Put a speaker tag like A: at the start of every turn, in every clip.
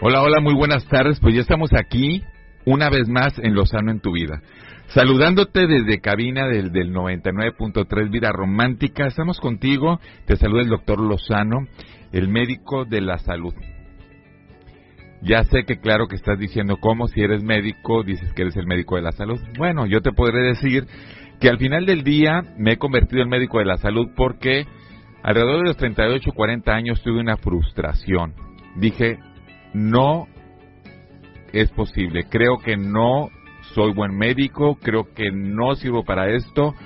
A: Hola, hola, muy buenas tardes. Pues ya estamos aquí una vez más en Lo Sano en tu Vida. Saludándote desde cabina del 99.3 Vida Romántica. Estamos contigo. Te saluda el doctor Lozano, el médico de la salud. Ya sé que claro que estás diciendo cómo, si eres médico, dices que eres el médico de la salud. Bueno, yo te podré decir que al final del día me he convertido en médico de la salud porque alrededor de los 38, 40 años tuve una frustración. Dije, no es posible, creo que no soy buen médico, creo que no sirvo para esto,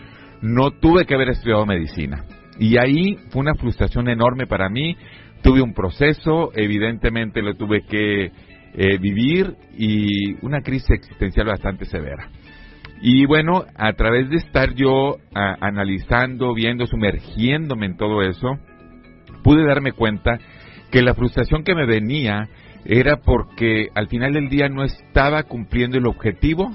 A: no tuve que haber estudiado medicina. Y ahí fue una frustración enorme para mí, tuve un proceso, evidentemente lo tuve que vivir y una crisis existencial bastante severa. Y bueno, a través de estar yo analizando, viendo, sumergiéndome en todo eso, pude darme cuenta que la frustración que me venía era porque al final del día no estaba cumpliendo el objetivo,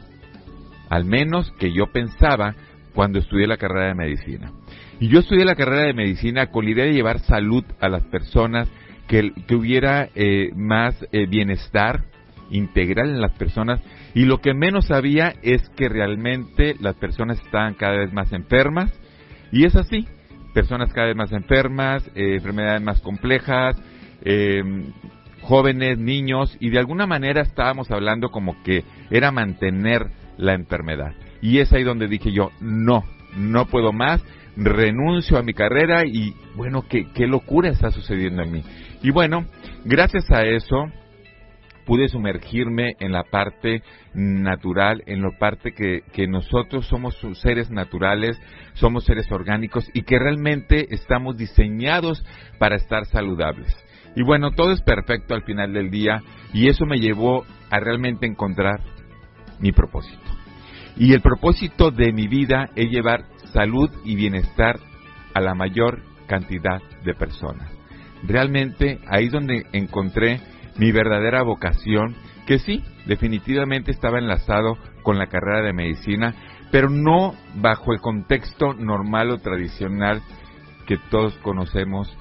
A: al menos que yo pensaba cuando estudié la carrera de medicina. Y yo estudié la carrera de medicina con la idea de llevar salud a las personas, que hubiera más bienestar integral en las personas, y lo que menos sabía es que realmente las personas estaban cada vez más enfermas, y es así, personas cada vez más enfermas, enfermedades más complejas, jóvenes, niños, y de alguna manera estábamos hablando como que era mantener la enfermedad. Y es ahí donde dije yo, no puedo más, renuncio a mi carrera y bueno, qué locura está sucediendo en mí. Y bueno, gracias a eso pude sumergirme en la parte natural, en la parte que nosotros somos seres naturales, somos seres orgánicos y que realmente estamos diseñados para estar saludables. Y bueno, todo es perfecto al final del día y eso me llevó a realmente encontrar mi propósito. Y el propósito de mi vida es llevar salud y bienestar a la mayor cantidad de personas. Realmente ahí es donde encontré mi verdadera vocación, que sí, definitivamente estaba enlazado con la carrera de medicina, pero no bajo el contexto normal o tradicional que todos conocemos,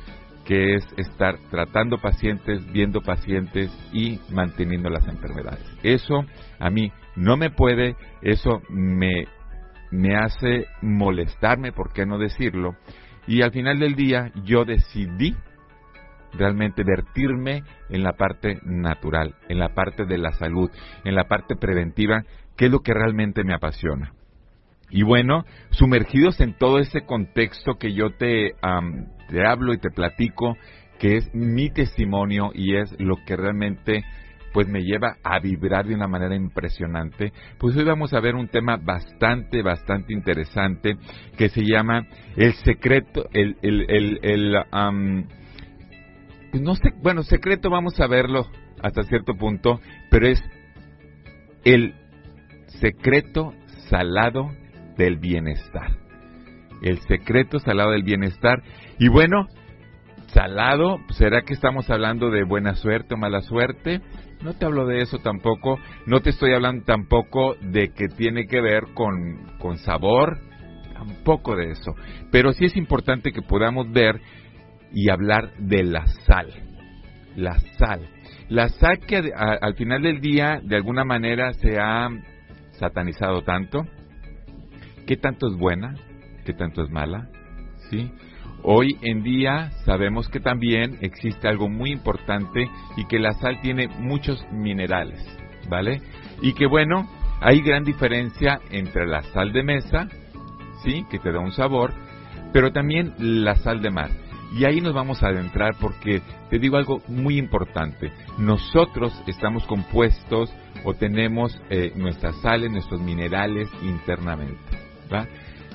A: que es estar tratando pacientes, viendo pacientes y manteniendo las enfermedades. Eso a mí no me puede, eso me hace molestarme, ¿por qué no decirlo? Y al final del día yo decidí realmente vertirme en la parte natural, en la parte de la salud, en la parte preventiva, que es lo que realmente me apasiona. Y bueno, sumergidos en todo ese contexto que yo te hablo y te platico, que es mi testimonio y es lo que realmente pues me lleva a vibrar de una manera impresionante, pues hoy vamos a ver un tema bastante interesante que se llama el secreto, no sé, bueno, secreto vamos a verlo hasta cierto punto, pero es el secreto salado del bienestar. El secreto salado del bienestar. Y bueno, salado, ¿será que estamos hablando de buena suerte o mala suerte? No te hablo de eso tampoco. No te estoy hablando tampoco de que tiene que ver con sabor. Tampoco de eso. Pero sí es importante que podamos ver y hablar de la sal. La sal. La sal que al final del día, de alguna manera, se ha satanizado tanto. ¿Qué tanto es buena? ¿Qué tanto es mala? ¿Sí? Hoy en día sabemos que también existe algo muy importante y que la sal tiene muchos minerales, ¿vale? Y que bueno, hay gran diferencia entre la sal de mesa, ¿sí? Que te da un sabor, pero también la sal de mar. Y ahí nos vamos a adentrar porque te digo algo muy importante. Nosotros estamos compuestos o tenemos nuestras sales, nuestros minerales internamente, ¿va?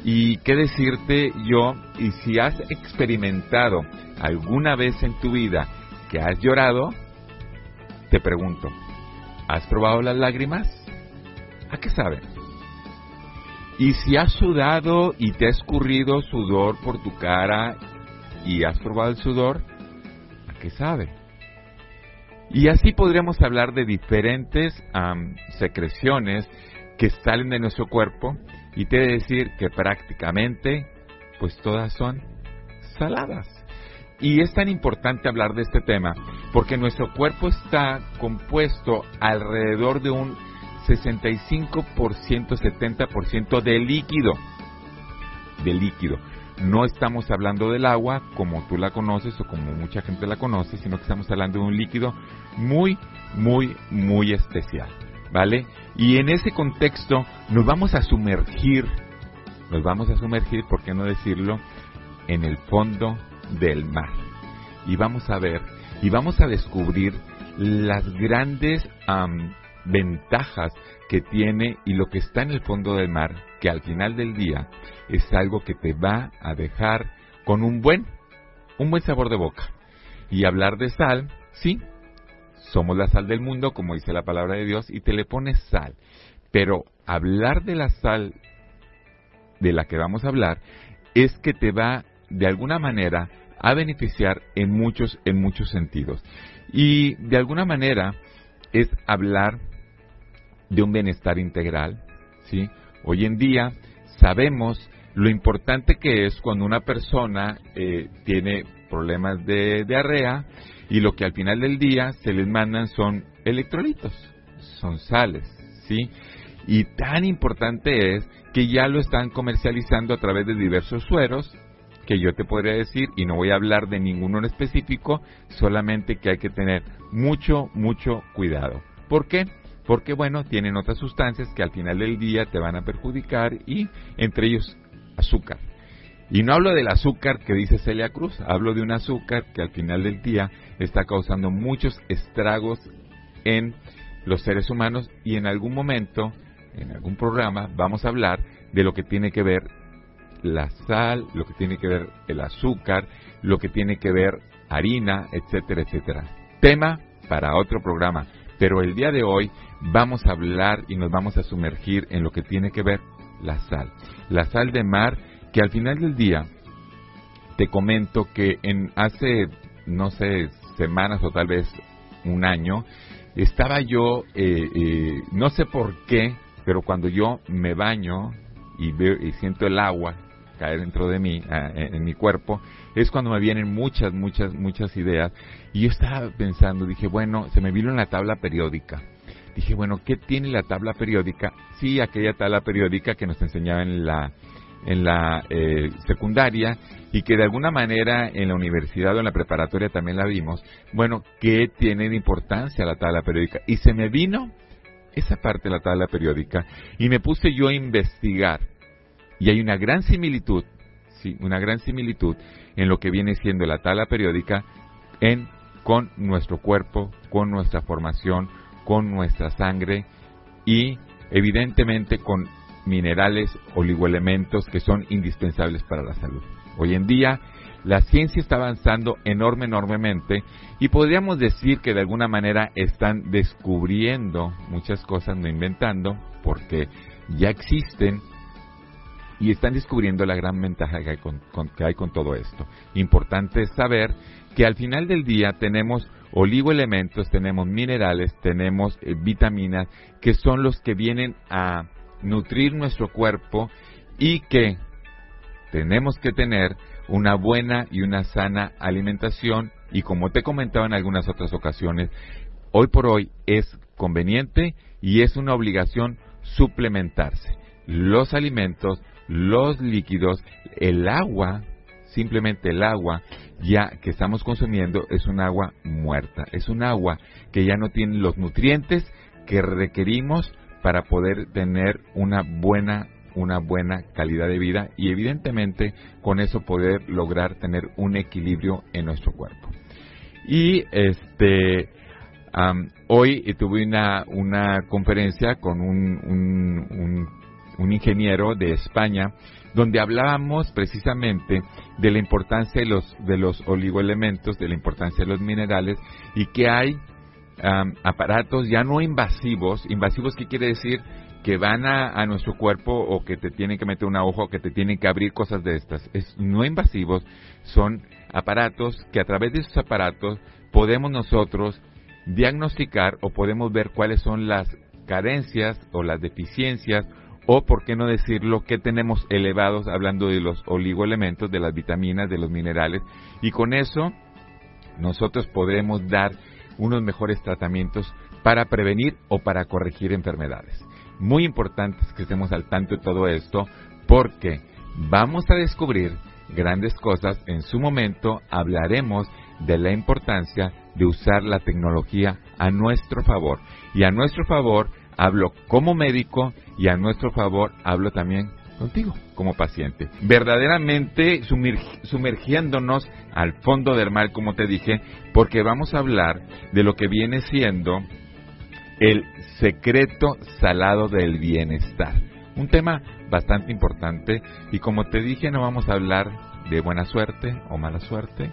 A: Y qué decirte yo, y si has experimentado alguna vez en tu vida que has llorado, te pregunto, ¿has probado las lágrimas? ¿A qué saben? Y si has sudado y te ha escurrido sudor por tu cara y has probado el sudor, ¿a qué sabe? Y así podríamos hablar de diferentes secreciones que salen de nuestro cuerpo y te he de decir que prácticamente pues todas son saladas. Y es tan importante hablar de este tema porque nuestro cuerpo está compuesto alrededor de un 65%, 70% de líquido. De líquido. No estamos hablando del agua como tú la conoces o como mucha gente la conoce, sino que estamos hablando de un líquido muy, muy, muy especial, ¿vale? Y en ese contexto nos vamos a sumergir, ¿por qué no decirlo?, en el fondo del mar. Y vamos a ver, y vamos a descubrir las grandes ventajas que tiene y lo que está en el fondo del mar, que al final del día es algo que te va a dejar con un buen sabor de boca. Y hablar de sal, sí, somos la sal del mundo, como dice la palabra de Dios, y te le pones sal. Pero hablar de la sal de la que vamos a hablar es que te va, de alguna manera, a beneficiar en muchos sentidos. Y de alguna manera es hablar de un bienestar integral, ¿sí? Hoy en día sabemos lo importante que es cuando una persona tiene problemas de diarrea y lo que al final del día se les mandan son electrolitos, son sales, ¿sí? Y tan importante es que ya lo están comercializando a través de diversos sueros, que yo te podría decir, y no voy a hablar de ninguno en específico, solamente que hay que tener mucho cuidado. ¿Por qué? Porque, bueno, tienen otras sustancias que al final del día te van a perjudicar y, entre ellos, azúcar. Y no hablo del azúcar que dice Celia Cruz, hablo de un azúcar que al final del día está causando muchos estragos en los seres humanos y en algún momento, en algún programa, vamos a hablar de lo que tiene que ver la sal, lo que tiene que ver el azúcar, lo que tiene que ver harina, etcétera, etcétera. Tema para otro programa, pero el día de hoy vamos a hablar y nos vamos a sumergir en lo que tiene que ver la sal de mar, que al final del día te comento que hace, no sé, semanas o tal vez un año, estaba yo, no sé por qué, pero cuando yo me baño y veo y siento el agua caer dentro de mí, en mi cuerpo, es cuando me vienen muchas ideas. Y yo estaba pensando, dije, bueno, se me vino la tabla periódica. Dije, bueno, ¿qué tiene la tabla periódica? Sí, aquella tabla periódica que nos enseñaban en la secundaria y que de alguna manera en la universidad o en la preparatoria también la vimos. Bueno, ¿qué tiene de importancia la tabla periódica? Y se me vino esa parte de la tabla periódica y me puse yo a investigar. Y hay una gran similitud, sí, una gran similitud en lo que viene siendo la tabla periódica con nuestro cuerpo, con nuestra formación, con nuestra sangre y evidentemente con minerales, oligoelementos que son indispensables para la salud. Hoy en día la ciencia está avanzando enormemente y podríamos decir que de alguna manera están descubriendo muchas cosas, no inventando, porque ya existen y están descubriendo la gran ventaja que hay con todo esto. Importante es saber que al final del día tenemos oligoelementos, tenemos minerales, tenemos vitaminas, que son los que vienen a nutrir nuestro cuerpo y que tenemos que tener una buena y una sana alimentación. Y como te comentaba en algunas otras ocasiones, hoy por hoy es conveniente y es una obligación suplementarse. Los alimentos, los líquidos, el agua, simplemente el agua ya que estamos consumiendo es un agua muerta, es un agua que ya no tiene los nutrientes que requerimos para poder tener una buena calidad de vida y evidentemente con eso poder lograr tener un equilibrio en nuestro cuerpo. Y hoy tuve una conferencia con un ingeniero de España, donde hablábamos precisamente de la importancia de los oligoelementos, de la importancia de los minerales, y que hay aparatos ya no invasivos. ¿Invasivos qué quiere decir? Que van a nuestro cuerpo o que te tienen que meter una hoja o que te tienen que abrir cosas de estas. No invasivos, son aparatos que a través de esos aparatos podemos nosotros diagnosticar o podemos ver cuáles son las carencias o las deficiencias o por qué no decirlo, que tenemos elevados, hablando de los oligoelementos, de las vitaminas, de los minerales, y con eso nosotros podremos dar unos mejores tratamientos para prevenir o para corregir enfermedades. Muy importante es que estemos al tanto de todo esto, porque vamos a descubrir grandes cosas. En su momento hablaremos de la importancia de usar la tecnología a nuestro favor. Y a nuestro favor hablo como médico, y a nuestro favor hablo también contigo como paciente. Verdaderamente sumergiéndonos al fondo del mar, como te dije, porque vamos a hablar de lo que viene siendo el secreto salado del bienestar. Un tema bastante importante, y como te dije, no vamos a hablar de buena suerte o mala suerte.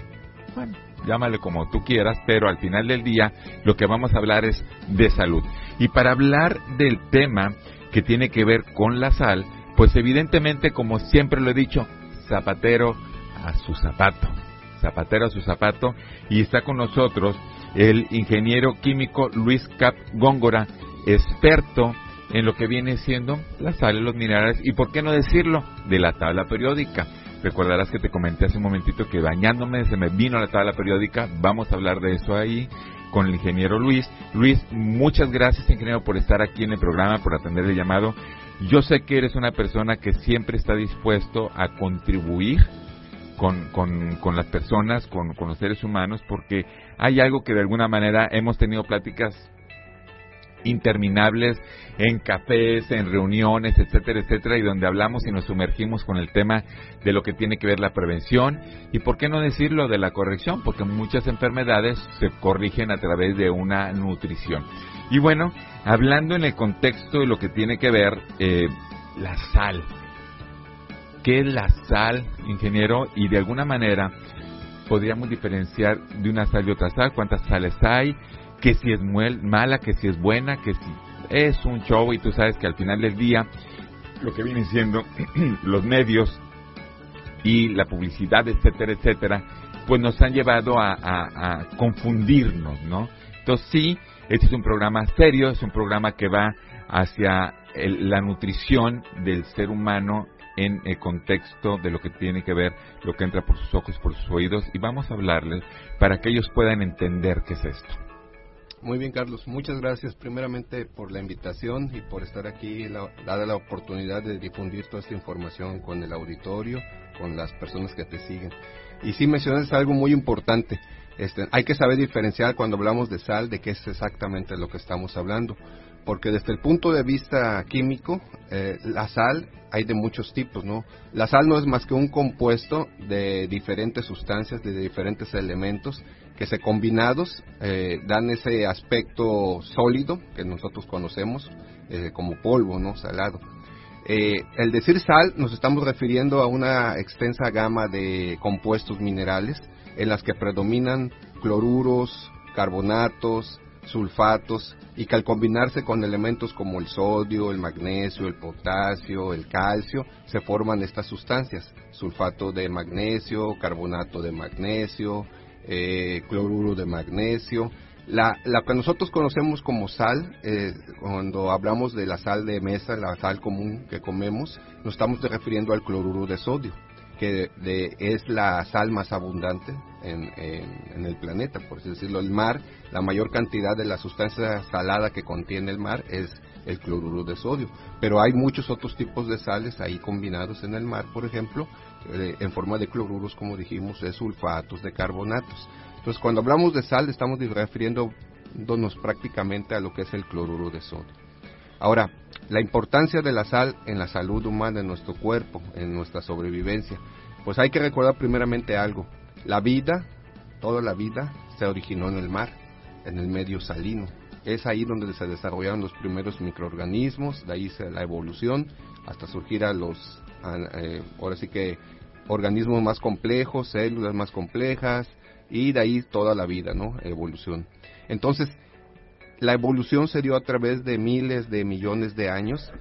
A: Bueno, llámale como tú quieras, pero al final del día lo que vamos a hablar es de salud. Y para hablar del tema que tiene que ver con la sal, pues evidentemente, como siempre lo he dicho, zapatero a su zapato. Zapatero a su zapato. Y está con nosotros el ingeniero químico Luis Cap Góngora, experto en lo que viene siendo la sal, los minerales, y por qué no decirlo, de la tabla periódica. Recordarás que te comenté hace un momentito que bañándome se me vino la tabla periódica. Vamos a hablar de eso ahí con el ingeniero Luis. Luis, muchas gracias, ingeniero, por estar aquí en el programa, por atender el llamado. Yo sé que eres una persona que siempre está dispuesto a contribuir con las personas, con los seres humanos, porque hay algo que de alguna manera hemos tenido pláticas interminables en cafés, en reuniones, etcétera, etcétera, y donde hablamos y nos sumergimos con el tema de lo que tiene que ver la prevención, y por qué no decirlo, de la corrección, porque muchas enfermedades se corrigen a través de una nutrición. Y bueno, hablando en el contexto de lo que tiene que ver la sal. ¿Qué es la sal, ingeniero? Y de alguna manera podríamos diferenciar de una sal y otra sal. ¿Cuántas sales hay? Que si es mala, que si es buena, que si es un show. Y tú sabes que al final del día lo que vienen siendo los medios y la publicidad, etcétera, etcétera, pues nos han llevado a confundirnos, ¿no? Entonces sí, este es un programa serio, es un programa que va hacia la nutrición del ser humano en el contexto de lo que tiene que ver, lo que entra por sus ojos, por sus oídos, y vamos a hablarles para que ellos puedan entender qué es esto.
B: Muy bien, Carlos, muchas gracias primeramente por la invitación y por estar aquí, dada la oportunidad de difundir toda esta información con el auditorio, con las personas que te siguen. Y sí mencionas algo muy importante, hay que saber diferenciar cuando hablamos de sal, de qué es exactamente lo que estamos hablando, porque desde el punto de vista químico, la sal hay de muchos tipos, ¿no? La sal no es más que un compuesto de diferentes sustancias, de diferentes elementos, que se combinados dan ese aspecto sólido que nosotros conocemos como polvo, ¿no? Salado. El decir sal nos estamos refiriendo a una extensa gama de compuestos minerales en las que predominan cloruros, carbonatos, sulfatos, y que al combinarse con elementos como el sodio, el magnesio, el potasio, el calcio, se forman estas sustancias: sulfato de magnesio, carbonato de magnesio, cloruro de magnesio. La que nosotros conocemos como sal, cuando hablamos de la sal de mesa, la sal común que comemos, nos estamos refiriendo al cloruro de sodio, que es la sal más abundante en el planeta, por así decirlo. El mar, la mayor cantidad de la sustancia salada que contiene el mar es el cloruro de sodio, pero hay muchos otros tipos de sales ahí combinados en el mar, por ejemplo, en forma de cloruros, como dijimos, de sulfatos, de carbonatos. Entonces, cuando hablamos de sal, estamos refiriéndonos prácticamente a lo que es el cloruro de sodio. Ahora, la importancia de la sal en la salud humana, en nuestro cuerpo, en nuestra sobrevivencia, pues hay que recordar primeramente algo: la vida, toda la vida, se originó en el mar, en el medio salino. Es ahí donde se desarrollaron los primeros microorganismos, de ahí la evolución, hasta surgir a los, ahora sí que, organismos más complejos, células más complejas, y de ahí toda la vida, ¿no? Evolución. Entonces, la evolución se dio a través de miles de millones de años,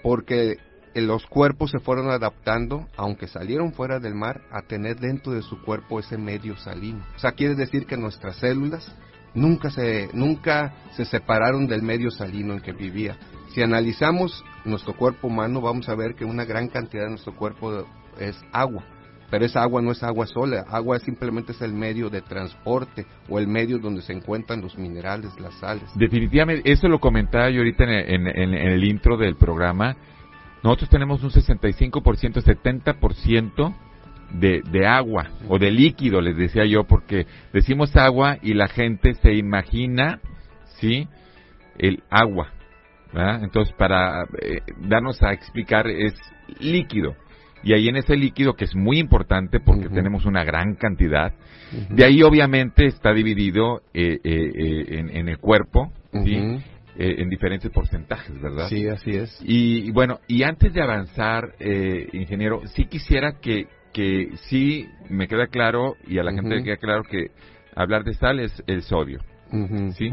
B: porque los cuerpos se fueron adaptando, aunque salieron fuera del mar, a tener dentro de su cuerpo ese medio salino. O sea, quiere decir que nuestras células nunca se separaron del medio salino en que vivía. Si analizamos nuestro cuerpo humano, vamos a ver que una gran cantidad de nuestro cuerpo es agua. Pero esa agua no es agua sola, agua simplemente es el medio de transporte o el medio donde se encuentran los minerales, las sales.
A: Definitivamente, eso lo comentaba yo ahorita en el intro del programa. Nosotros tenemos un 65%, 70% de agua o de líquido, les decía yo, porque decimos agua y la gente se imagina, ¿sí?, el agua, ¿verdad? Entonces, para darnos a explicar, es líquido. Y ahí en ese líquido, que es muy importante porque tenemos una gran cantidad, de ahí obviamente está dividido en el cuerpo, ¿sí?, en diferentes porcentajes, ¿verdad?
B: Sí, así es.
A: Y bueno, y antes de avanzar, ingeniero, sí quisiera que sí me queda claro, y a la gente le queda claro, que hablar de sal es el sodio, ¿sí?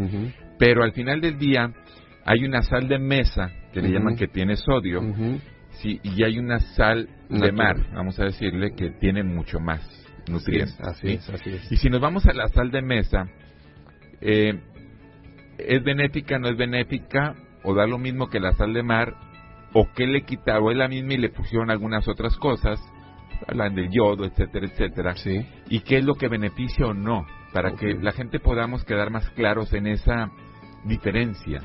A: Pero al final del día hay una sal de mesa, que le llaman, que tiene sodio, sí, y hay una sal de mar, vamos a decirle, que tiene mucho más nutrientes.
B: Así es.
A: Y si nos vamos a la sal de mesa, ¿es benéfica, no es benéfica, o da lo mismo que la sal de mar, o qué le quitaron, o es la misma y le pusieron algunas otras cosas, hablan del yodo, etcétera, etcétera,
B: sí,
A: y qué es lo que beneficia o no, para que la gente podamos quedar más claros en esa diferencia?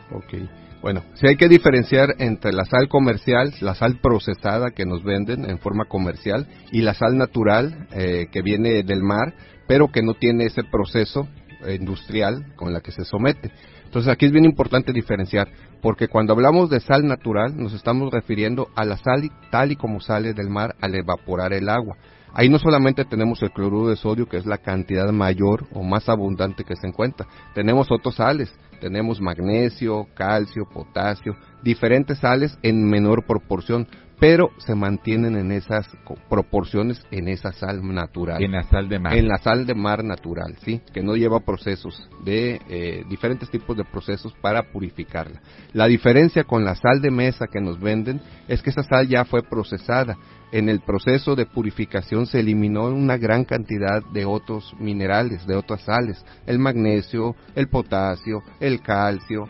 B: Bueno, sí hay que diferenciar entre la sal comercial, la sal procesada que nos venden en forma comercial, y la sal natural que viene del mar, pero que no tiene ese proceso industrial con la que se somete. Entonces aquí es bien importante diferenciar, porque cuando hablamos de sal natural nos estamos refiriendo a la sal tal y como sale del mar al evaporar el agua. Ahí no solamente tenemos el cloruro de sodio, que es la cantidad mayor o más abundante que se encuentra, tenemos otros sales, tenemos magnesio, calcio, potasio, diferentes sales en menor proporción, pero se mantienen en esas proporciones en esa sal natural.
A: En la sal de mar.
B: En la sal de mar natural, sí, que no lleva procesos de diferentes tipos de procesos para purificarla. La diferencia con la sal de mesa que nos venden es que esa sal ya fue procesada. En el proceso de purificación se eliminó una gran cantidad de otros minerales, de otras sales, el magnesio, el potasio, el calcio,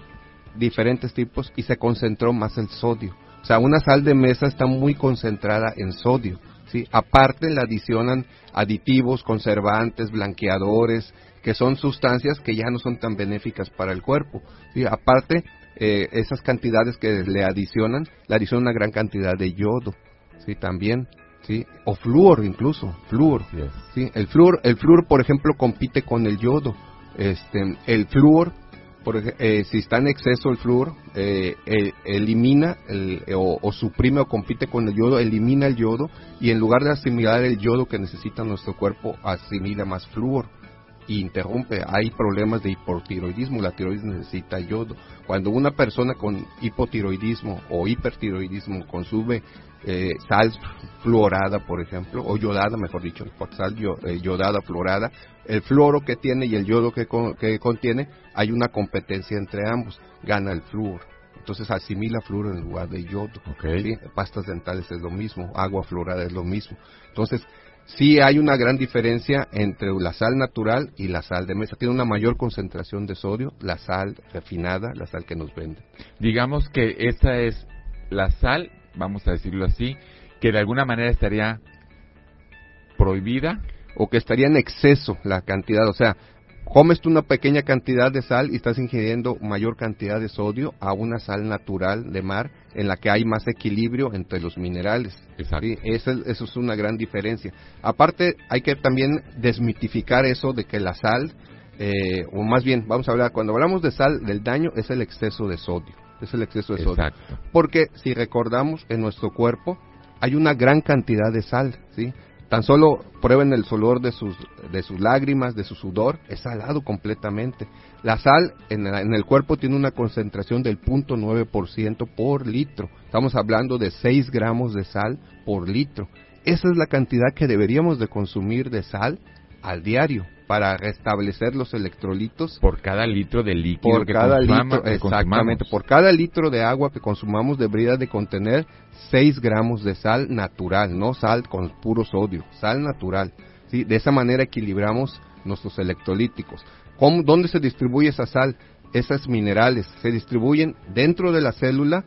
B: diferentes tipos, y se concentró más el sodio. O sea, una sal de mesa está muy concentrada en sodio, ¿sí? Aparte le adicionan aditivos, conservantes, blanqueadores, que son sustancias que ya no son tan benéficas para el cuerpo, ¿sí? Aparte, esas cantidades que le adicionan una gran cantidad de yodo, ¿sí? También, ¿sí? O flúor incluso, flúor,
A: yes.
B: ¿sí? El flúor, por ejemplo, compite con el yodo. El flúor, si está en exceso el flúor, elimina o suprime o compite con el yodo, elimina el yodo, y en lugar de asimilar el yodo que necesita nuestro cuerpo, asimila más flúor y interrumpe. Hay problemas de hipotiroidismo, la tiroides necesita yodo. Cuando una persona con hipotiroidismo o hipertiroidismo consume sal fluorada, por ejemplo, o yodada, mejor dicho, sal yodada, fluorada, el fluoro que tiene y el yodo que contiene, hay una competencia entre ambos, gana el flúor. Entonces asimila flúor en lugar de yodo. ¿Sí? Pastas dentales es lo mismo, agua fluorada es lo mismo. Entonces, sí hay una gran diferencia entre la sal natural y la sal de mesa. Tiene una mayor concentración de sodio, la sal refinada, la sal que nos venden.
A: Digamos que esa es la sal, vamos a decirlo así, que de alguna manera estaría prohibida.
B: O que estaría en exceso la cantidad, o sea, comes tú una pequeña cantidad de sal y estás ingiriendo mayor cantidad de sodio a una sal natural de mar en la que hay más equilibrio entre los minerales.
A: Exacto.
B: ¿Sí? Eso es una gran diferencia. Aparte, hay que también desmitificar eso de que la sal, o más bien, vamos a hablar, cuando hablamos de sal, del daño es el exceso de sodio. Es el exceso de sodio.
A: Exacto.
B: Porque si recordamos, en nuestro cuerpo hay una gran cantidad de sal, ¿sí? Tan solo prueben el olor de sus lágrimas, de su sudor, es salado completamente. La sal en el cuerpo tiene una concentración del 0.9% por litro. Estamos hablando de 6 gramos de sal por litro. Esa es la cantidad que deberíamos de consumir de sal al diario para restablecer los electrolitos.
A: Por cada litro de líquido que consumamos.
B: Exactamente, por cada litro de agua que consumamos debería de contener 6 gramos de sal natural, no sal con puro sodio, sal natural. ¿Sí? De esa manera equilibramos nuestros electrolíticos. ¿Dónde se distribuye esa sal? esos minerales se distribuyen dentro de la célula,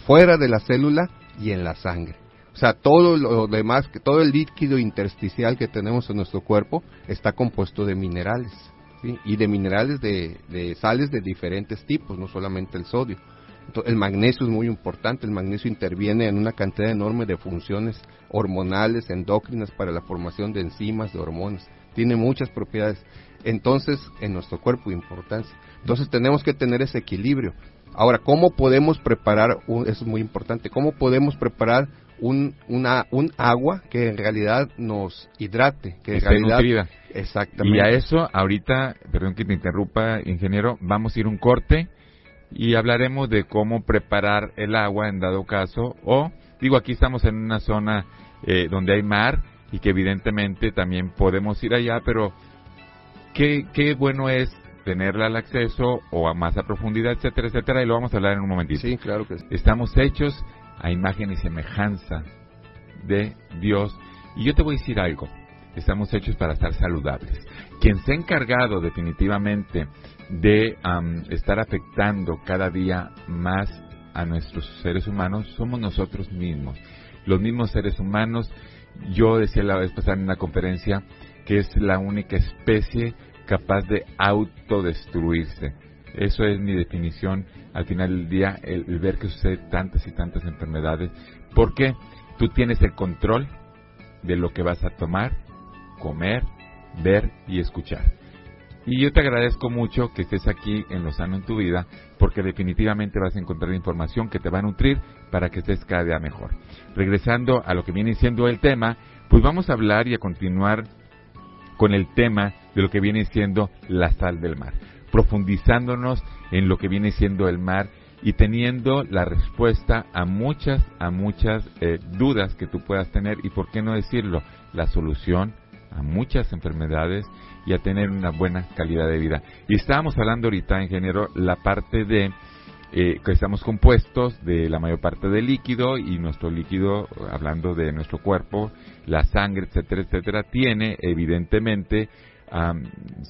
B: fuera de la célula y en la sangre. O sea, todo lo demás, todo el líquido intersticial que tenemos en nuestro cuerpo está compuesto de minerales, ¿sí? Y de minerales de sales de diferentes tipos, no solamente el sodio. Entonces, el magnesio es muy importante. El magnesio interviene en una cantidad enorme de funciones hormonales, endócrinas, para la formación de enzimas, de hormonas. Tiene muchas propiedades. Entonces, en nuestro cuerpo, importancia. Entonces, tenemos que tener ese equilibrio. Ahora, ¿cómo podemos preparar? Eso es muy importante. ¿Cómo podemos preparar un agua que en realidad nos hidrate, que en realidad
A: nutrida?
B: Exactamente.
A: Y a eso, ahorita, perdón que te interrumpa, ingeniero, vamos a ir un corte y hablaremos de cómo preparar el agua en dado caso, o, digo, aquí estamos en una zona donde hay mar y que evidentemente también podemos ir allá, pero qué bueno es tenerla al acceso o a más a profundidad, etcétera, etcétera, y lo vamos a hablar en un momentito.
B: Sí, claro que sí.
A: Estamos hechos a imagen y semejanza de Dios, y yo te voy a decir algo, estamos hechos para estar saludables. Quien se ha encargado definitivamente de estar afectando cada día más a nuestros seres humanos somos nosotros mismos, los mismos seres humanos. Yo decía la vez pasada en una conferencia que es la única especie capaz de autodestruirse. Eso es mi definición al final del día, el ver que sucede tantas y tantas enfermedades, porque tú tienes el control de lo que vas a tomar, comer, ver y escuchar. Y yo te agradezco mucho que estés aquí en Lo Sano en tu Vida, porque definitivamente vas a encontrar información que te va a nutrir para que estés cada día mejor. Regresando a lo que viene siendo el tema, pues vamos a hablar y a continuar con el tema de lo que viene siendo la sal del mar, profundizándonos en lo que viene siendo el mar y teniendo la respuesta a muchas dudas que tú puedas tener, y por qué no decirlo, la solución a muchas enfermedades y a tener una buena calidad de vida. Y estábamos hablando ahorita, ingeniero, la parte de que estamos compuestos de la mayor parte de líquido, y nuestro líquido, hablando de nuestro cuerpo, la sangre, etcétera, etcétera, tiene evidentemente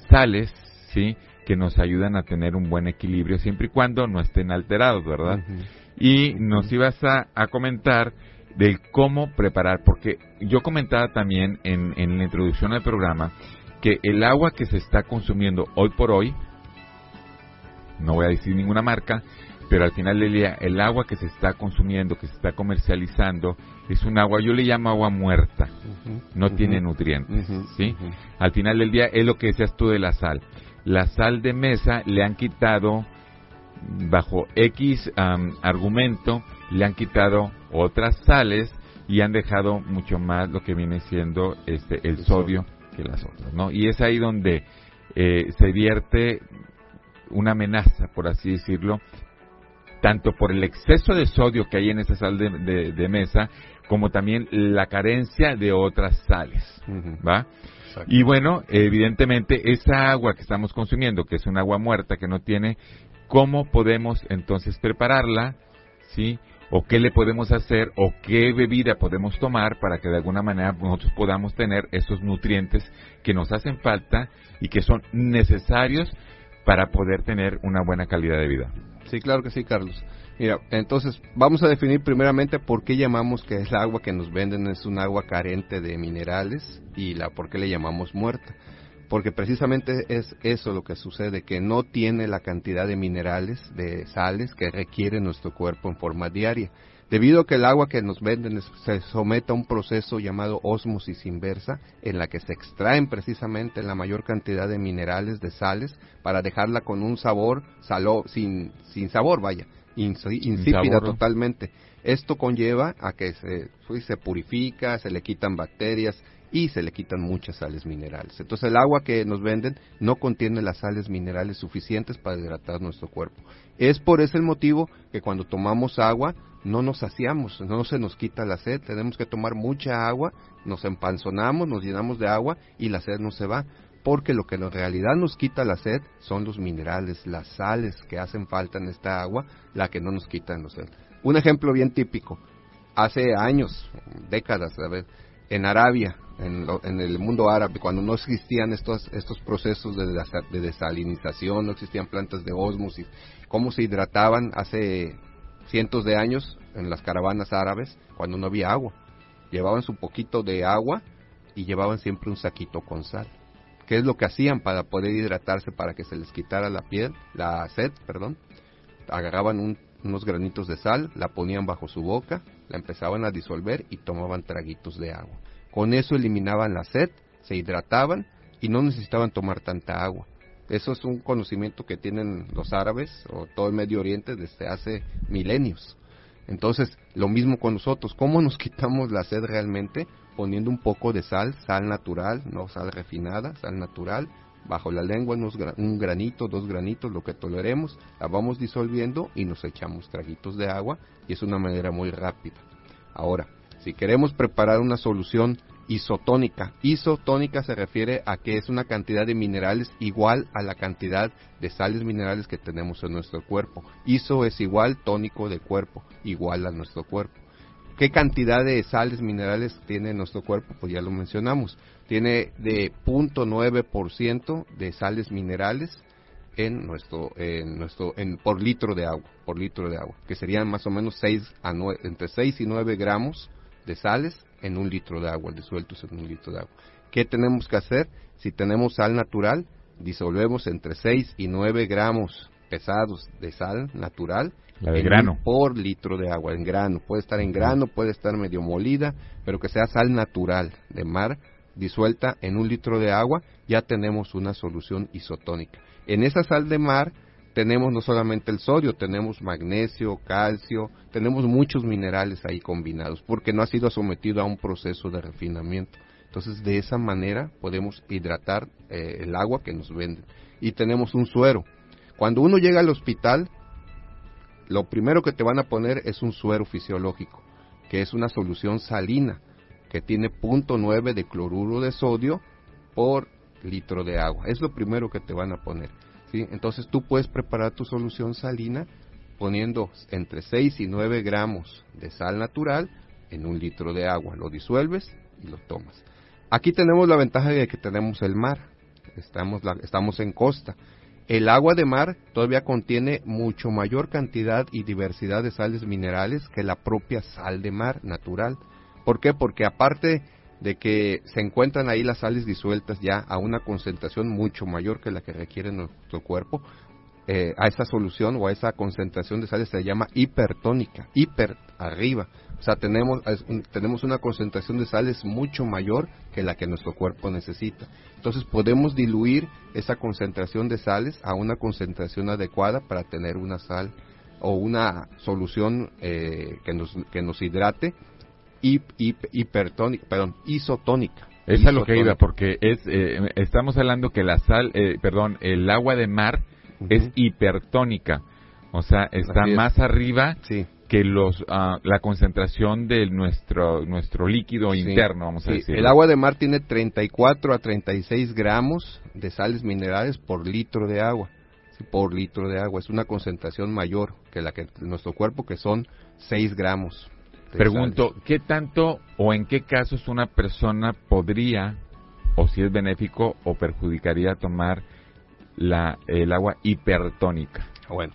A: sales, ¿sí?, que nos ayudan a tener un buen equilibrio siempre y cuando no estén alterados, ¿verdad? Uh-huh. Y nos ibas a comentar del cómo preparar, porque yo comentaba también en la introducción al programa que el agua que se está consumiendo hoy por hoy, no voy a decir ninguna marca, pero al final del día el agua que se está consumiendo, que se está comercializando, es un agua, yo le llamo agua muerta, no tiene nutrientes, ¿sí? Al final del día es lo que decías tú de la sal. La sal de mesa le han quitado, bajo X argumento, le han quitado otras sales y han dejado mucho más lo que viene siendo el sodio que las otras, ¿no? Y es ahí donde se vierte una amenaza, por así decirlo, tanto por el exceso de sodio que hay en esa sal de mesa, como también la carencia de otras sales, ¿va? Exacto. Y bueno, evidentemente esa agua que estamos consumiendo, que es un agua muerta, que no tiene, ¿cómo podemos entonces prepararla? ¿Sí? ¿O qué le podemos hacer? ¿O qué bebida podemos tomar para que de alguna manera nosotros podamos tener esos nutrientes que nos hacen falta y que son necesarios para poder tener una buena calidad de vida?
B: Sí, claro que sí, Carlos. Mira, entonces vamos a definir primeramente por qué llamamos que el agua que nos venden es un agua carente de minerales y por qué le llamamos muerta. Porque precisamente es eso lo que sucede, que no tiene la cantidad de minerales, de sales que requiere nuestro cuerpo en forma diaria. Debido a que el agua que nos venden se somete a un proceso llamado ósmosis inversa, en la que se extraen precisamente la mayor cantidad de minerales, de sales, para dejarla con un sabor sin sabor, vaya, insípida totalmente. Esto conlleva a que se purifica, se le quitan bacterias y se le quitan muchas sales minerales. Entonces el agua que nos venden no contiene las sales minerales suficientes para hidratar nuestro cuerpo. Es por ese el motivo que cuando tomamos agua no nos saciamos, no se nos quita la sed. Tenemos que tomar mucha agua, nos empanzonamos, nos llenamos de agua y la sed no se va. Porque lo que en realidad nos quita la sed son los minerales, las sales que hacen falta en esta agua, la que no nos quitan la sed. Un ejemplo bien típico, hace años, décadas, en Arabia, en el mundo árabe, cuando no existían estos procesos de desalinización, no existían plantas de ósmosis, cómo se hidrataban hace cientos de años en las caravanas árabes cuando no había agua. Llevaban su poquito de agua y llevaban siempre un saquito con sal. ¿Qué es lo que hacían para poder hidratarse, para que se les quitara la sed? Agarraban unos granitos de sal, la ponían bajo su boca, la empezaban a disolver y tomaban traguitos de agua. Con eso eliminaban la sed, se hidrataban y no necesitaban tomar tanta agua. Eso es un conocimiento que tienen los árabes o todo el Medio Oriente desde hace milenios. Entonces, lo mismo con nosotros. ¿Cómo nos quitamos la sed realmente? Poniendo un poco de sal natural, no sal refinada, sal natural, bajo la lengua un granito, 2 granitos, lo que toleremos, la vamos disolviendo y nos echamos traguitos de agua, y es una manera muy rápida. Ahora, si queremos preparar una solución isotónica se refiere a que es una cantidad de minerales igual a la cantidad de sales minerales que tenemos en nuestro cuerpo. Iso es igual, tónico de cuerpo, igual a nuestro cuerpo. ¿Qué cantidad de sales minerales tiene nuestro cuerpo? Pues ya lo mencionamos. Tiene de 0.9% de sales minerales por litro de agua, que serían más o menos entre 6 y 9 gramos de sales en un litro de agua, disueltos en un litro de agua. ¿Qué tenemos que hacer? Si tenemos sal natural, disolvemos entre 6 y 9 gramos pesados de sal natural,
A: la de grano,
B: por litro de agua, en grano. Puede estar en grano, puede estar medio molida, pero que sea sal natural de mar disuelta en un litro de agua, ya tenemos una solución isotónica. En esa sal de mar tenemos no solamente el sodio, tenemos magnesio, calcio, tenemos muchos minerales ahí combinados, porque no ha sido sometido a un proceso de refinamiento. Entonces, de esa manera podemos hidratar el agua que nos venden. Y tenemos un suero. Cuando uno llega al hospital, lo primero que te van a poner es un suero fisiológico, que es una solución salina, que tiene 0.9 de cloruro de sodio por litro de agua. Es lo primero que te van a poner, ¿sí? Entonces tú puedes preparar tu solución salina poniendo entre 6 y 9 gramos de sal natural en un litro de agua. Lo disuelves y lo tomas. Aquí tenemos la ventaja de que tenemos el mar. Estamos en costa. El agua de mar todavía contiene mucho mayor cantidad y diversidad de sales minerales que la propia sal de mar natural. ¿Por qué? Porque aparte de que se encuentran ahí las sales disueltas ya a una concentración mucho mayor que la que requiere nuestro cuerpo, a esa solución o a esa concentración de sales se le llama hipertónica, hiper arriba. O sea, tenemos una concentración de sales mucho mayor que la que nuestro cuerpo necesita. Entonces podemos diluir esa concentración de sales a una concentración adecuada para tener una sal o una solución que nos hidrate isotónica.
A: Esa es lo que iba, porque estamos hablando que la sal, el agua de mar es hipertónica, o sea, está más arriba que la concentración de nuestro líquido interno, vamos a decir.
B: El agua de mar tiene 34 a 36 gramos de sales minerales por litro de agua. Por litro de agua, es una concentración mayor que la que nuestro cuerpo, que son 6 gramos.
A: Pregunto, sales. ¿Qué tanto o en qué casos una persona podría, o si es benéfico o perjudicaría tomar el agua hipertónica?
B: Bueno,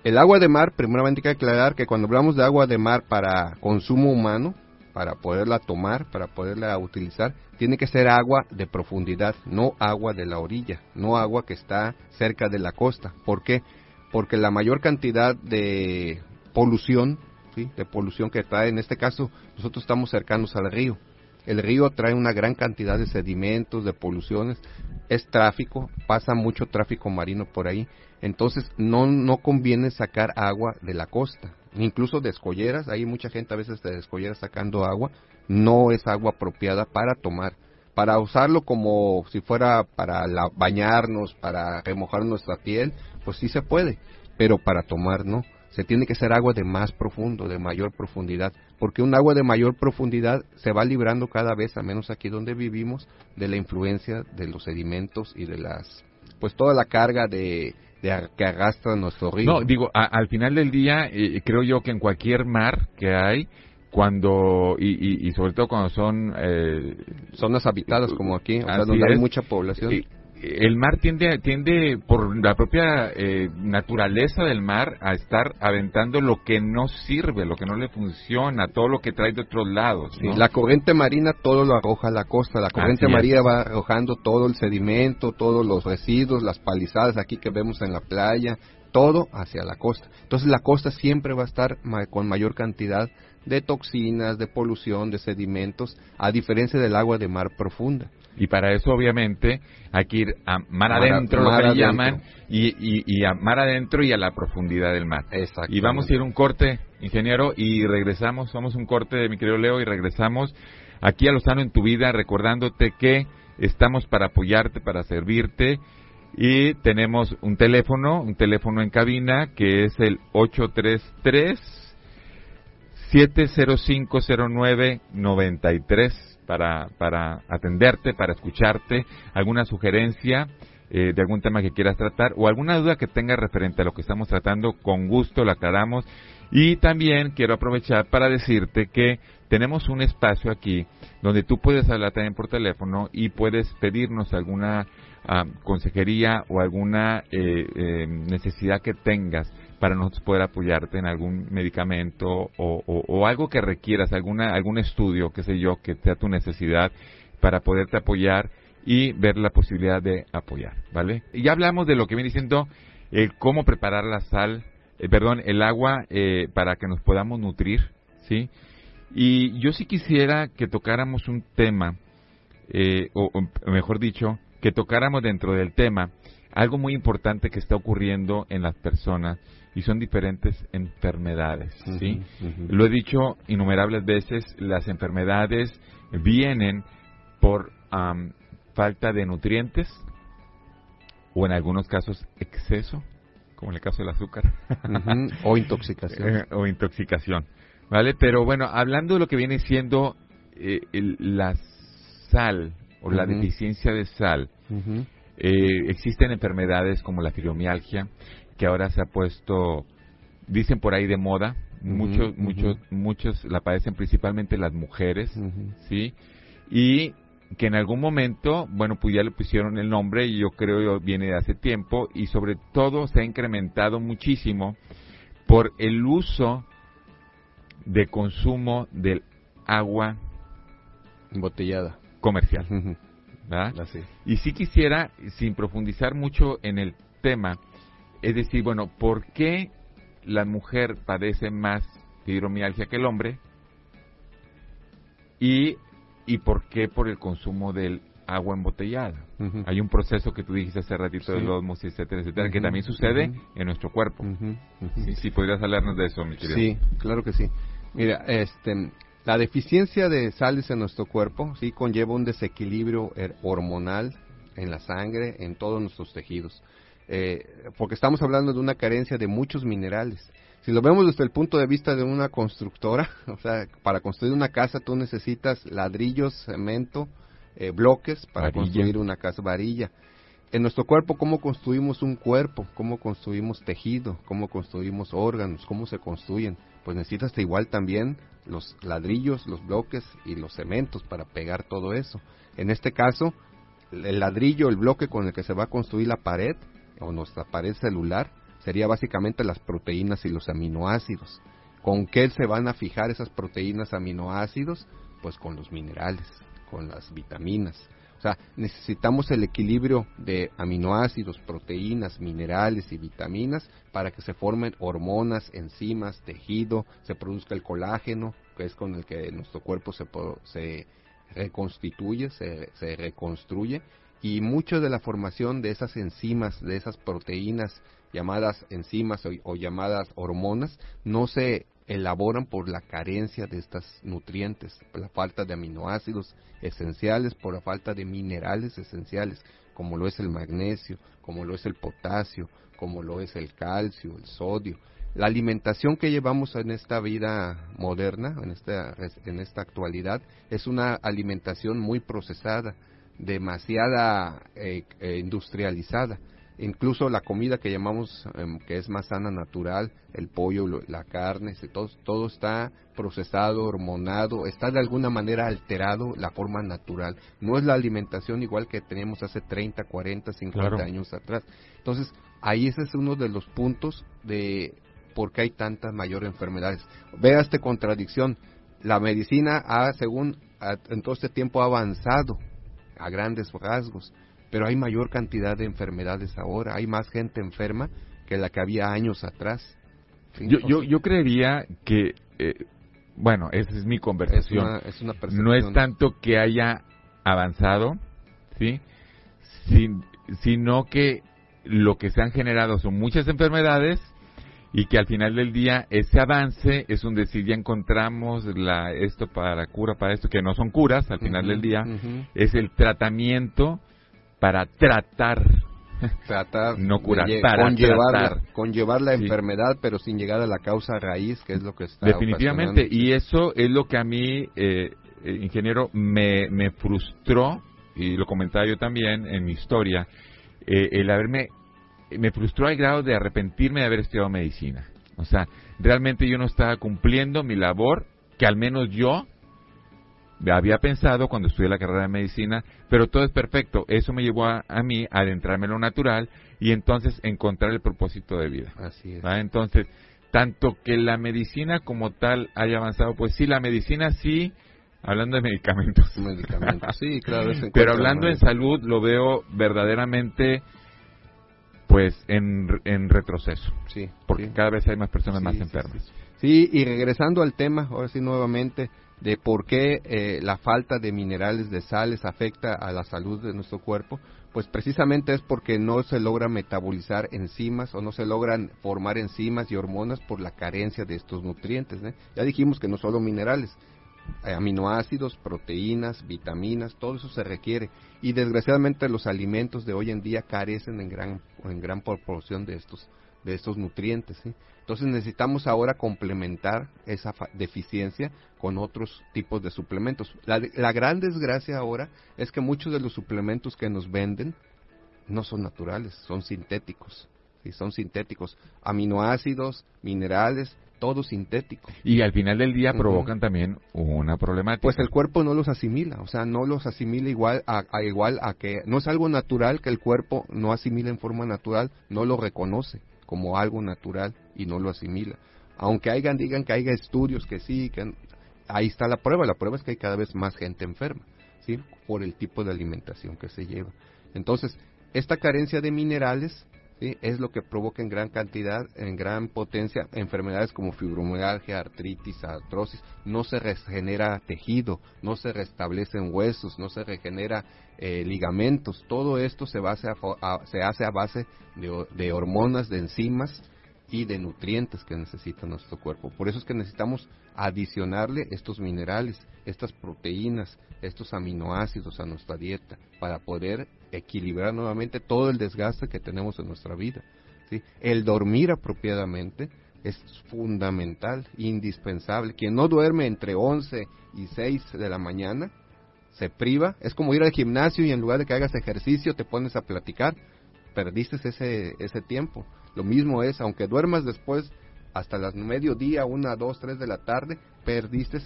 B: el agua de mar, primeramente hay que aclarar que cuando hablamos de agua de mar para consumo humano, para poderla tomar, para poderla utilizar, tiene que ser agua de profundidad, no agua de la orilla, no agua que está cerca de la costa. ¿Por qué? Porque la mayor cantidad de polución, ¿sí?, de polución que trae, en este caso nosotros estamos cercanos al río. El río trae una gran cantidad de sedimentos, de poluciones, es tráfico, pasa mucho tráfico marino por ahí, entonces no conviene sacar agua de la costa, incluso de escolleras, hay mucha gente a veces de escolleras sacando agua, no es agua apropiada para tomar. Para usarlo como si fuera para bañarnos, para remojar nuestra piel, pues sí se puede, pero para tomar no. Se tiene que ser agua de más profundo, de mayor profundidad, porque un agua de mayor profundidad se va librando cada vez, al menos aquí donde vivimos, de la influencia de los sedimentos y de toda la carga que arrastra nuestro río.
A: No, digo, al final del día, creo yo que en cualquier mar que hay,
B: Cuando
A: y sobre todo cuando son
B: zonas habitadas como aquí, o sea,
A: así
B: donde hay
A: es.
B: mucha población.
A: El mar tiende por la propia naturaleza del mar a estar aventando lo que no sirve, lo que no le funciona, todo lo que trae de otros lados, ¿no?
B: Sí, la corriente marina todo lo arroja a la costa, la corriente marina va arrojando todo el sedimento, todos los residuos, las palizadas aquí que vemos en la playa, todo hacia la costa. Entonces la costa siempre va a estar con mayor cantidad de toxinas, de polución, de sedimentos, a diferencia del agua de mar profunda.
A: Y para eso, obviamente, hay que ir a mar adentro, lo que le llaman, y a mar adentro y a la profundidad del mar. Y vamos a ir un corte, ingeniero, y regresamos. Vamos un corte, mi querido Leo, y regresamos aquí a Lozano en tu Vida, recordándote que estamos para apoyarte, para servirte, y tenemos un teléfono en cabina, que es el 833-7050993. Para atenderte, para escucharte, alguna sugerencia de algún tema que quieras tratar o alguna duda que tengas referente a lo que estamos tratando, con gusto la aclaramos. Y también quiero aprovechar para decirte que tenemos un espacio aquí donde tú puedes hablar también por teléfono y puedes pedirnos alguna consejería o alguna necesidad que tengas para nosotros poder apoyarte en algún medicamento o algo que requieras, algún estudio, qué sé yo, que sea tu necesidad para poderte apoyar y ver la posibilidad de apoyar, ¿vale? Y ya hablamos de lo que viene diciendo cómo preparar la sal, el agua para que nos podamos nutrir, ¿sí? Y yo sí quisiera que tocáramos un tema, o mejor dicho, que tocáramos dentro del tema algo muy importante que está ocurriendo en las personas, y son diferentes enfermedades, ¿sí? Lo he dicho innumerables veces, las enfermedades vienen por falta de nutrientes, o en algunos casos exceso, como en el caso del azúcar.
B: O intoxicación.
A: O intoxicación, ¿vale? Pero bueno, hablando de lo que viene siendo la sal, o la deficiencia de sal, existen enfermedades como la fibromialgia, que ahora se ha puesto, dicen por ahí, de moda. Muchos la padecen, principalmente las mujeres, ¿sí? Y que en algún momento, bueno, pues ya le pusieron el nombre, y yo creo viene de hace tiempo, y sobre todo se ha incrementado muchísimo por el uso de consumo del agua
B: embotellada
A: comercial, ¿verdad?
B: Así.
A: Y sí quisiera, sin profundizar mucho en el tema, es decir, bueno, ¿por qué la mujer padece más fibromialgia que el hombre? Y por qué por el consumo del agua embotellada. Hay un proceso que tú dijiste hace ratito, de la osmosis, etcétera, etcétera, que también sucede en nuestro cuerpo. Sí, podrías hablarnos de eso, mi querido.
B: Sí, claro que sí. Mira, la deficiencia de sales en nuestro cuerpo sí conlleva un desequilibrio hormonal en la sangre, en todos nuestros tejidos. Porque estamos hablando de una carencia de muchos minerales. Si lo vemos desde el punto de vista de una constructora, o sea, para construir una casa tú necesitas ladrillos, cemento, bloques para construir una casa, varilla. En nuestro cuerpo, ¿cómo construimos un cuerpo? ¿Cómo construimos tejido? ¿Cómo construimos órganos? ¿Cómo se construyen? Pues necesitas igual también los ladrillos, los bloques y los cementos para pegar todo eso. En este caso, el ladrillo, el bloque con el que se va a construir la pared, o nuestra pared celular, sería básicamente las proteínas y los aminoácidos. ¿Con qué se van a fijar esas proteínas, aminoácidos? Pues con los minerales, con las vitaminas. O sea, necesitamos el equilibrio de aminoácidos, proteínas, minerales y vitaminas para que se formen hormonas, enzimas, tejido, se produzca el colágeno, que es con el que nuestro cuerpo se reconstituye, se reconstruye. Y mucho de la formación de esas enzimas, de esas proteínas llamadas enzimas o llamadas hormonas, no se elaboran por la carencia de estos nutrientes, por la falta de aminoácidos esenciales, por la falta de minerales esenciales, como lo es el magnesio, como lo es el potasio, como lo es el calcio, el sodio. La alimentación que llevamos en esta vida moderna, en esta actualidad, es una alimentación muy procesada, demasiada industrializada. incluso la comida que llamamos, que es más sana, natural, el pollo, la carne, todo está procesado, hormonado, está de alguna manera alterado la forma natural. No es la alimentación igual que teníamos hace 30, 40, 50 años atrás. Entonces, ahí ese es uno de los puntos de por qué hay tantas mayores enfermedades. Vea esta contradicción. La medicina en todo este tiempo ha avanzado a grandes rasgos, pero hay mayor cantidad de enfermedades ahora, hay más gente enferma que la que había años atrás. ¿Sí?
A: Yo creería que, bueno, esa es mi conversación.
B: Es una percepción.
A: No es tanto que haya avanzado, ¿sí? Sino que lo que se han generado son muchas enfermedades y que al final del día ese avance es un decir, ya encontramos esto para cura, para esto, que no son curas al final del día, es el tratamiento para tratar, no curar, para
B: conllevar la enfermedad, pero sin llegar a la causa raíz, que es lo que está
A: definitivamente, y eso es lo que a mí, ingeniero, me frustró, y lo comentaba yo también en mi historia, me frustró al grado de arrepentirme de haber estudiado medicina. O sea, realmente yo no estaba cumpliendo mi labor, que al menos yo había pensado cuando estudié la carrera de medicina, pero todo es perfecto. Eso me llevó a mí a adentrarme en lo natural y entonces encontrar el propósito de vida.
B: Así es.
A: ¿Va? Entonces, tanto que la medicina como tal haya avanzado, pues sí, la medicina sí, hablando de medicamentos.
B: Sí, claro.
A: Pero hablando en salud, lo veo verdaderamente, pues, en retroceso.
B: Sí.
A: Porque cada vez hay más personas más enfermas.
B: Sí, y regresando al tema, ahora sí nuevamente, de por qué la falta de minerales, de sales, afecta a la salud de nuestro cuerpo, pues precisamente es porque no se logra metabolizar enzimas o no se logran formar enzimas y hormonas por la carencia de estos nutrientes, ¿eh? Ya dijimos que no solo minerales, aminoácidos, proteínas, vitaminas, todo eso se requiere, y desgraciadamente los alimentos de hoy en día carecen en gran proporción de estos nutrientes, ¿sí? Entonces necesitamos ahora complementar esa deficiencia con otros tipos de suplementos. La gran desgracia ahora es que muchos de los suplementos que nos venden no son naturales, son sintéticos, ¿sí? Son sintéticos, aminoácidos, minerales, todo sintético.
A: Y al final del día provocan también una problemática.
B: Pues el cuerpo no los asimila, o sea, no los asimila igual a que no es algo natural que el cuerpo no asimila en forma natural, no lo reconoce como algo natural y no lo asimila. Aunque digan que haya estudios que sí, que ahí está la prueba es que hay cada vez más gente enferma, ¿sí? Por el tipo de alimentación que se lleva. Entonces, esta carencia de minerales, ¿sí? Es lo que provoca en gran cantidad, en gran potencia, enfermedades como fibromialgia, artritis, artrosis. No se regenera tejido, no se restablecen huesos, no se regenera ligamentos. Todo esto se hace a base de hormonas, de enzimas y de nutrientes que necesita nuestro cuerpo. Por eso es que necesitamos adicionarle estos minerales, estas proteínas, estos aminoácidos a nuestra dieta para poder equilibrar nuevamente todo el desgaste que tenemos en nuestra vida, ¿sí? El dormir apropiadamente es fundamental, indispensable. Quien no duerme entre 11 y 6 de la mañana se priva. Es como ir al gimnasio y en lugar de que hagas ejercicio te pones a platicar, perdiste ese tiempo. Lo mismo es, aunque duermas después hasta las mediodía, 1, 2, 3 de la tarde, perdiste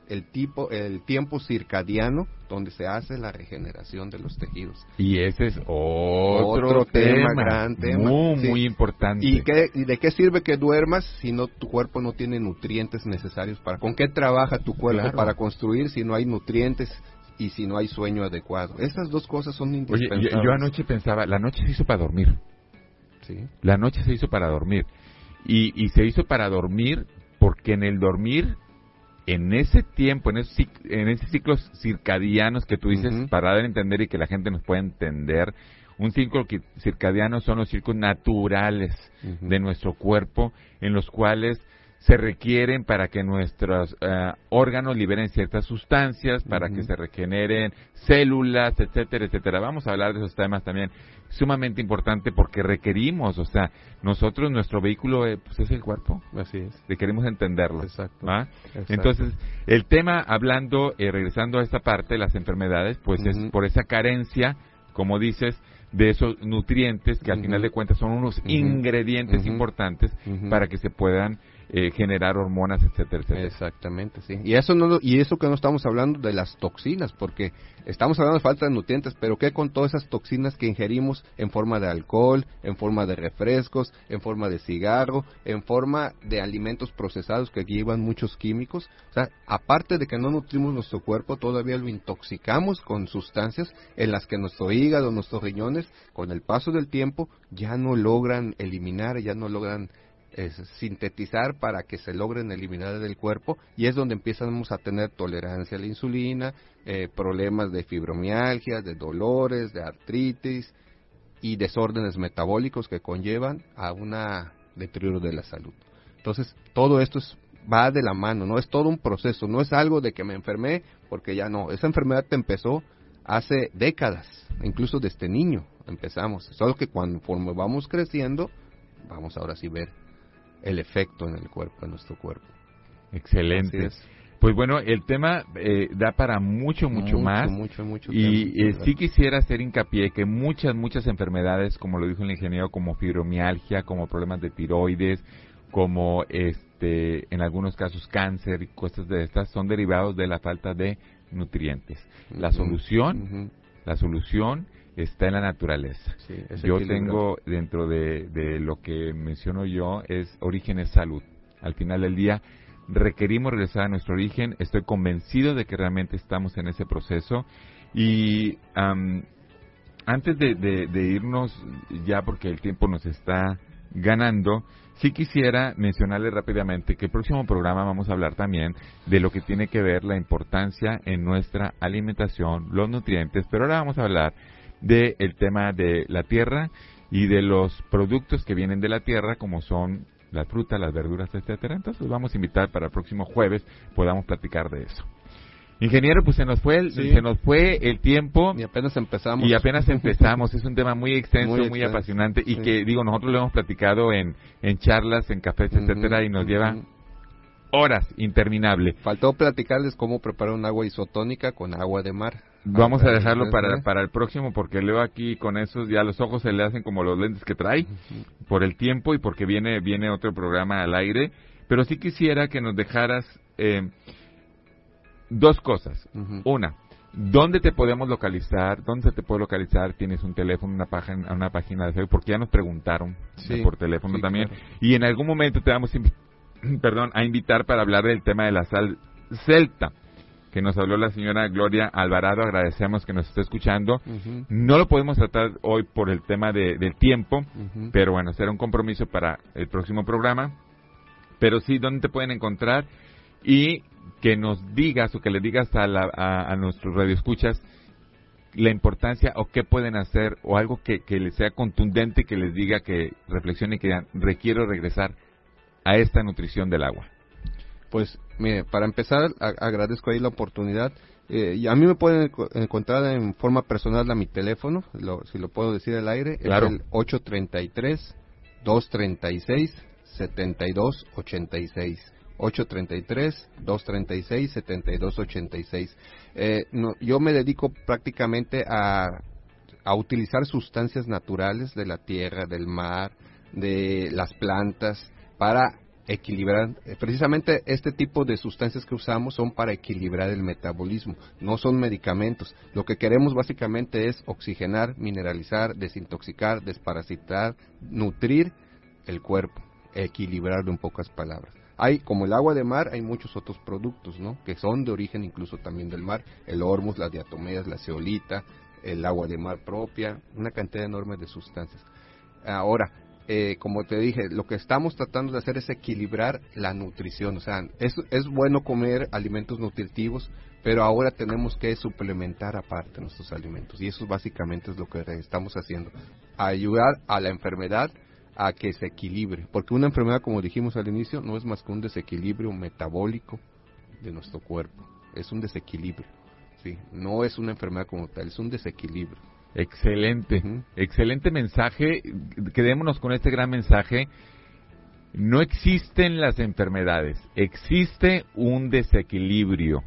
B: el tiempo circadiano donde se hace la regeneración de los tejidos.
A: Y ese es otro tema,
B: gran tema.
A: Muy importante.
B: ¿Y de qué sirve que duermas si tu cuerpo no tiene nutrientes necesarios? ¿Con qué trabaja tu cuerpo para construir si no hay nutrientes y si no hay sueño adecuado? Esas dos cosas son indispensables.
A: Oye, yo anoche pensaba, la noche se hizo para dormir.
B: ¿Sí?
A: La noche se hizo para dormir. Y se hizo para dormir porque en el dormir, en ese tiempo, en ese ciclo circadianos que tú dices, para dar a entender y que la gente nos pueda entender, un ciclo circadiano son los ciclos naturales de nuestro cuerpo, en los cuales se requieren para que nuestros órganos liberen ciertas sustancias, para que se regeneren células, etcétera, etcétera. Vamos a hablar de esos temas también, sumamente importante porque requerimos, o sea, nosotros, nuestro vehículo pues es el cuerpo.
B: Así es.
A: Requerimos entenderlo.
B: Exacto.
A: ¿Va?
B: Exacto.
A: Entonces, el tema, regresando a esta parte, las enfermedades, pues es por esa carencia, como dices, de esos nutrientes que al final de cuentas son unos ingredientes importantes para que se puedan generar hormonas, etcétera, etcétera.
B: Exactamente, sí. Y eso que no estamos hablando de las toxinas, porque estamos hablando de falta de nutrientes, pero ¿qué con todas esas toxinas que ingerimos en forma de alcohol, en forma de refrescos, en forma de cigarro, en forma de alimentos procesados que llevan muchos químicos? O sea, aparte de que no nutrimos nuestro cuerpo, todavía lo intoxicamos con sustancias en las que nuestro hígado, nuestros riñones, con el paso del tiempo, ya no logran eliminar, ya no logran sintetizar para que se logren eliminar del cuerpo, y es donde empezamos a tener tolerancia a la insulina, problemas de fibromialgia, de dolores, de artritis y desórdenes metabólicos que conllevan a un deterioro de la salud. Entonces, todo esto va de la mano, no es todo un proceso, no es algo de que me enfermé porque ya no, esa enfermedad te empezó hace décadas, incluso desde niño empezamos, solo que conforme vamos creciendo, vamos ahora sí ver el efecto en el cuerpo, en nuestro cuerpo.
A: Excelente. Pues bueno, el tema da para mucho más. Y sí quisiera hacer hincapié que muchas enfermedades, como lo dijo el ingeniero, como fibromialgia, como problemas de tiroides, como en algunos casos cáncer y cosas de estas, son derivados de la falta de nutrientes. La solución está en la naturaleza. Sí, yo tengo dentro de lo que menciono yo es origen es salud. Al final del día requerimos regresar a nuestro origen. Estoy convencido de que realmente estamos en ese proceso. Y antes de irnos ya, porque el tiempo nos está ganando, sí quisiera mencionarle rápidamente que el próximo programa vamos a hablar también de lo que tiene que ver la importancia en nuestra alimentación, los nutrientes, pero ahora vamos a hablar del tema de la tierra y de los productos que vienen de la tierra, como son las frutas, las verduras, etcétera. Entonces vamos a invitar para el próximo jueves podamos platicar de eso. Ingeniero, pues se nos fue el tiempo
B: y apenas empezamos.
A: Es un tema muy extenso, muy apasionante y que nosotros lo hemos platicado en charlas, en cafés, etcétera, y nos lleva horas interminable.
B: Faltó platicarles cómo preparar un agua isotónica con agua de mar.
A: Vamos a dejarlo para el próximo, porque leo aquí con esos, ya los ojos se le hacen como los lentes que trae, por el tiempo y porque viene otro programa al aire. Pero sí quisiera que nos dejaras dos cosas. Una, ¿dónde te podemos localizar? ¿Dónde se te puede localizar? ¿Tienes un teléfono, una página de Facebook? Porque ya nos preguntaron por teléfono también. Claro. Y en algún momento te vamos a invitar para hablar del tema de la sal celta, que nos habló la señora Gloria Alvarado. Agradecemos que nos esté escuchando. No lo podemos tratar hoy por el tema del tiempo, pero bueno, será un compromiso para el próximo programa. Pero sí, ¿dónde te pueden encontrar? Y que nos digas o que le digas a nuestros radioescuchas la importancia o qué pueden hacer o algo que les sea contundente, que les diga, que reflexionen y que digan, requiero regresar a esta nutrición del agua.
B: Pues, mire, para empezar, agradezco ahí la oportunidad. Y a mí me pueden encontrar en forma personal a mi teléfono, si lo puedo decir al aire, claro. Es el 833-236-7286. 833-236-7286. Yo me dedico prácticamente a utilizar sustancias naturales de la tierra, del mar, de las plantas, para equilibrar. Precisamente este tipo de sustancias que usamos son para equilibrar el metabolismo, no son medicamentos. Lo que queremos básicamente es oxigenar, mineralizar, desintoxicar, desparasitar, nutrir el cuerpo, equilibrarlo en pocas palabras. Hay, como el agua de mar, hay muchos otros productos, ¿no?, que son de origen incluso también del mar, el ormus, las diatomeas, la zeolita, el agua de mar propia, una cantidad enorme de sustancias. Ahora, como te dije, lo que estamos tratando de hacer es equilibrar la nutrición. O sea, es bueno comer alimentos nutritivos, pero ahora tenemos que suplementar aparte nuestros alimentos, y eso básicamente es lo que estamos haciendo, ayudar a la enfermedad a que se equilibre, porque una enfermedad, como dijimos al inicio, no es más que un desequilibrio metabólico de nuestro cuerpo, es un desequilibrio, ¿sí? No es una enfermedad como tal, es un desequilibrio.
A: Excelente, excelente mensaje. Quedémonos con este gran mensaje. No existen las enfermedades, existe un desequilibrio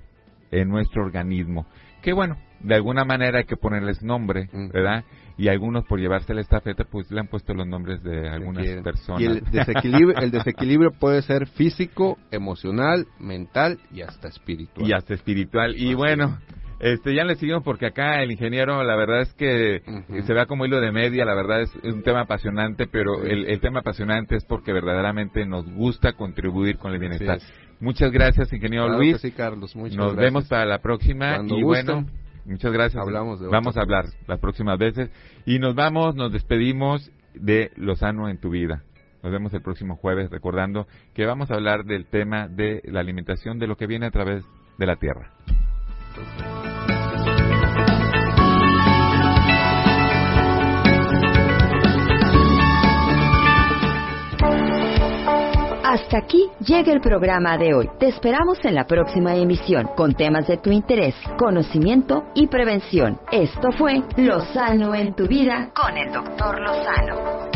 A: en nuestro organismo que bueno, de alguna manera hay que ponerles nombre, ¿verdad? Y algunos por llevarse la estafeta pues le han puesto los nombres de algunas personas.
B: Y el desequilibrio puede ser físico, emocional, mental y hasta espiritual.
A: Y bueno, ya le seguimos porque acá el ingeniero, la verdad es que se da como hilo de media, la verdad es un tema apasionante, pero el tema apasionante es porque verdaderamente nos gusta contribuir con el bienestar.
B: Sí,
A: muchas gracias, ingeniero Luis.
B: Sí, Carlos, muchas
A: nos
B: gracias.
A: Vemos para la próxima.
B: Cuando
A: y
B: gusten,
A: bueno, muchas gracias. Vamos a hablar las próximas veces. Y nos despedimos de Lo Sano en tu Vida. Nos vemos el próximo jueves, recordando que vamos a hablar del tema de la alimentación, de lo que viene a través de la tierra.
C: Hasta aquí llega el programa de hoy. Te esperamos en la próxima emisión con temas de tu interés, conocimiento y prevención. Esto fue Lo Sano en tu Vida con el Dr. Lozano.